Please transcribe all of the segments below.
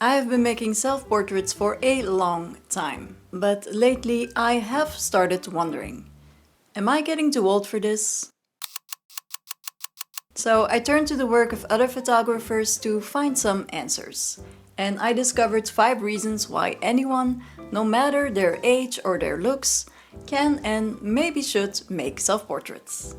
I have been making self-portraits for a long time, but lately I have started wondering, am I getting too old for this? So I turned to the work of other photographers to find some answers. And I discovered 5 reasons why anyone, no matter their age or their looks, can and maybe should make self-portraits.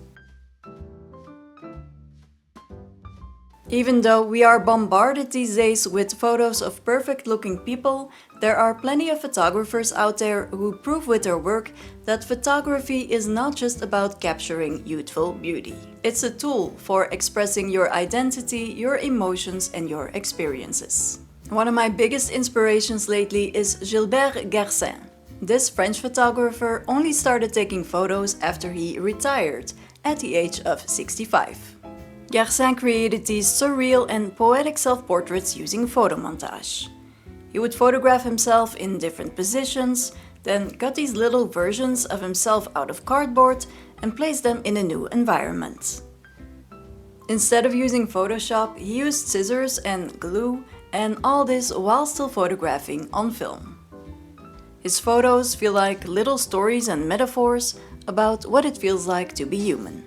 Even though we are bombarded these days with photos of perfect-looking people, there are plenty of photographers out there who prove with their work that photography is not just about capturing youthful beauty. It's a tool for expressing your identity, your emotions, and your experiences. One of my biggest inspirations lately is Gilbert Garcin. This French photographer only started taking photos after he retired at the age of 65. Garcin created these surreal and poetic self-portraits using photo montage. He would photograph himself in different positions, then cut these little versions of himself out of cardboard and place them in a new environment. Instead of using Photoshop, he used scissors and glue, and all this while still photographing on film. His photos feel like little stories and metaphors about what it feels like to be human.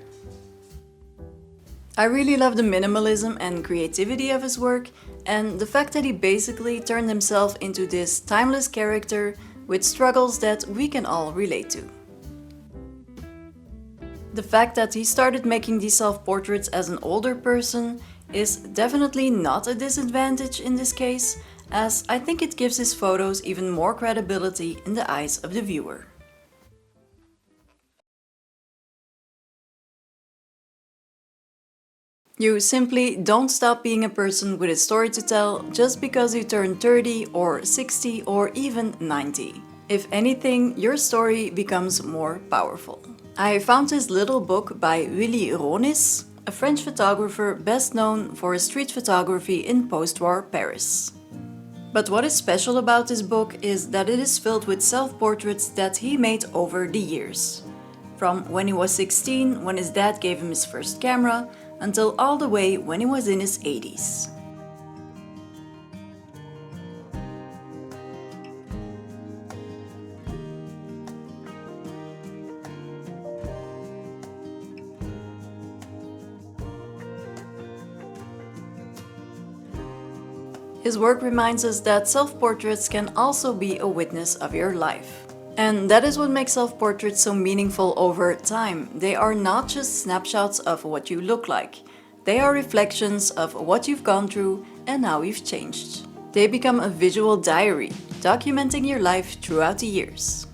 I really love the minimalism and creativity of his work, and the fact that he basically turned himself into this timeless character with struggles that we can all relate to. The fact that he started making these self-portraits as an older person is definitely not a disadvantage in this case, as I think it gives his photos even more credibility in the eyes of the viewer. You simply don't stop being a person with a story to tell just because you turn 30 or 60 or even 90. If anything, your story becomes more powerful. I found this little book by Willy Ronis, a French photographer best known for his street photography in post-war Paris. But what is special about this book is that it is filled with self-portraits that he made over the years. From when he was 16, when his dad gave him his first camera, until all the way when he was in his 80s. His work reminds us that self-portraits can also be a witness of your life. And that is what makes self-portraits so meaningful over time. They are not just snapshots of what you look like. They are reflections of what you've gone through and how you've changed. They become a visual diary, documenting your life throughout the years.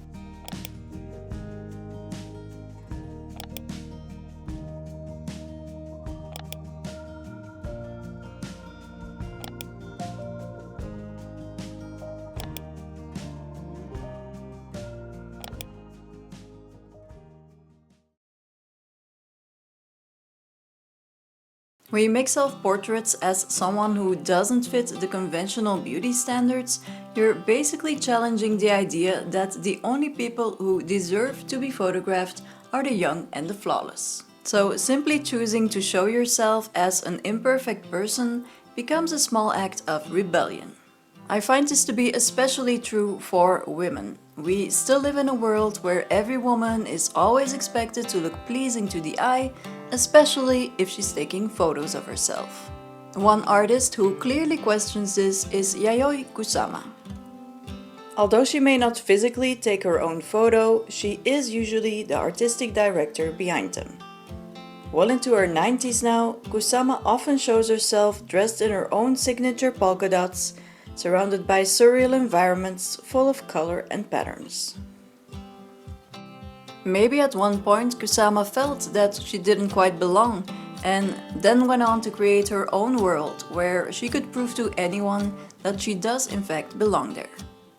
When you make self-portraits as someone who doesn't fit the conventional beauty standards, you're basically challenging the idea that the only people who deserve to be photographed are the young and the flawless. So simply choosing to show yourself as an imperfect person becomes a small act of rebellion. I find this to be especially true for women. We still live in a world where every woman is always expected to look pleasing to the eye, especially if she's taking photos of herself. One artist who clearly questions this is Yayoi Kusama. Although she may not physically take her own photo, she is usually the artistic director behind them. Well into her 90s now, Kusama often shows herself dressed in her own signature polka dots, surrounded by surreal environments full of color and patterns. Maybe at one point Kusama felt that she didn't quite belong, and then went on to create her own world where she could prove to anyone that she does in fact belong there.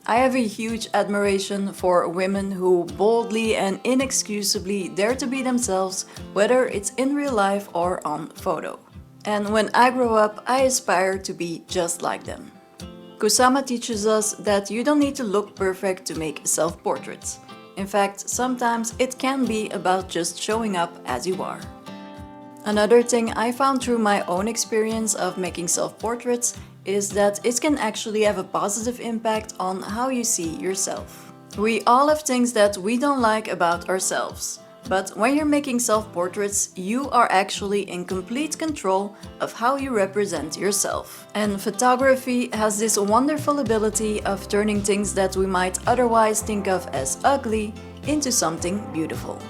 I have a huge admiration for women who boldly and inexcusably dare to be themselves, whether it's in real life or on photo. And when I grow up, I aspire to be just like them. Kusama teaches us that you don't need to look perfect to make self-portraits. In fact, sometimes it can be about just showing up as you are. Another thing I found through my own experience of making self-portraits is that it can actually have a positive impact on how you see yourself. We all have things that we don't like about ourselves. But when you're making self-portraits, you are actually in complete control of how you represent yourself. And photography has this wonderful ability of turning things that we might otherwise think of as ugly into something beautiful.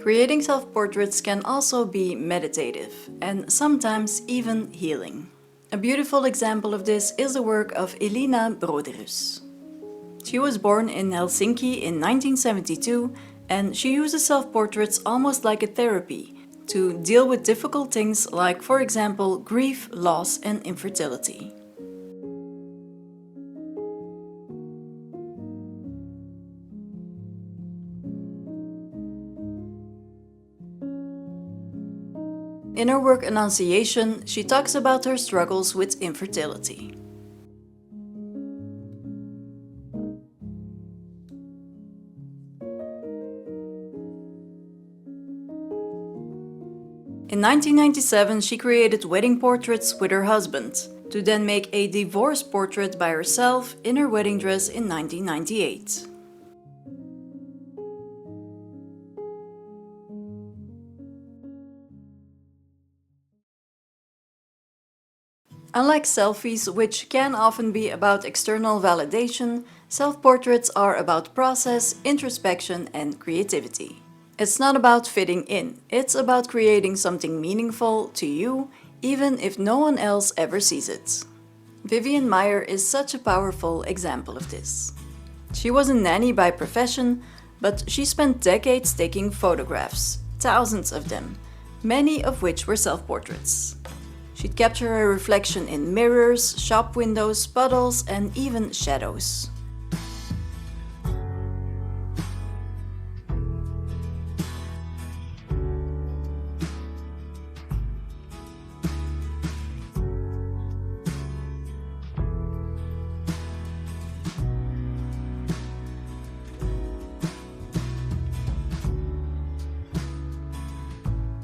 Creating self-portraits can also be meditative and sometimes even healing. A beautiful example of this is the work of Elina Brotherus. She was born in Helsinki in 1972 and she uses self-portraits almost like a therapy to deal with difficult things like, for example, grief, loss, and infertility. In her work Annunciation, she talks about her struggles with infertility. In 1997, she created wedding portraits with her husband, to then make a divorce portrait by herself in her wedding dress in 1998. Unlike selfies, which can often be about external validation, self-portraits are about process, introspection, and creativity. It's not about fitting in, it's about creating something meaningful to you, even if no one else ever sees it. Vivian Maier is such a powerful example of this. She was a nanny by profession, but she spent decades taking photographs, thousands of them, many of which were self-portraits. She'd capture her reflection in mirrors, shop windows, puddles, and even shadows.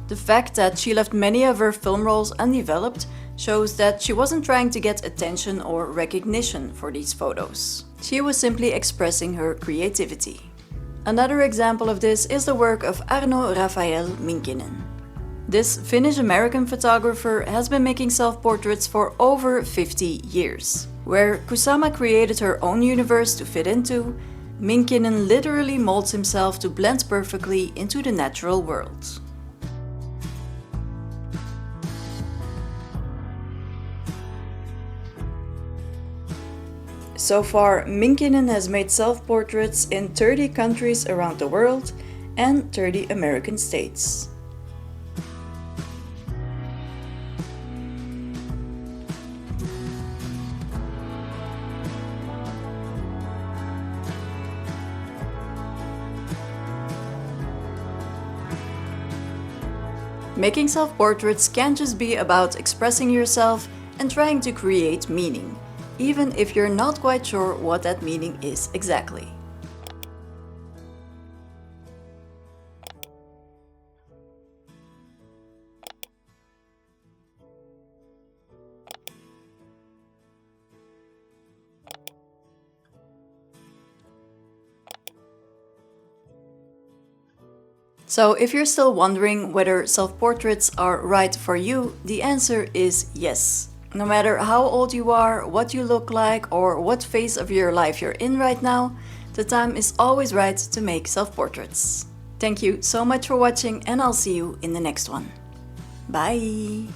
The fact that she left many of her film roles undeveloped shows that she wasn't trying to get attention or recognition for these photos. She was simply expressing her creativity. Another example of this is the work of Arno Raphael Minkinen. This Finnish-American photographer has been making self-portraits for over 50 years. Where Kusama created her own universe to fit into, Minkinen literally molds himself to blend perfectly into the natural world. So far, Minkinen has made self-portraits in 30 countries around the world and 30 American states. Making self-portraits can't just be about expressing yourself and trying to create meaning, even if you're not quite sure what that meaning is exactly. So if you're still wondering whether self-portraits are right for you, the answer is yes. No matter how old you are, what you look like, or what phase of your life you're in right now, the time is always right to make self-portraits. Thank you so much for watching, and I'll see you in the next one. Bye!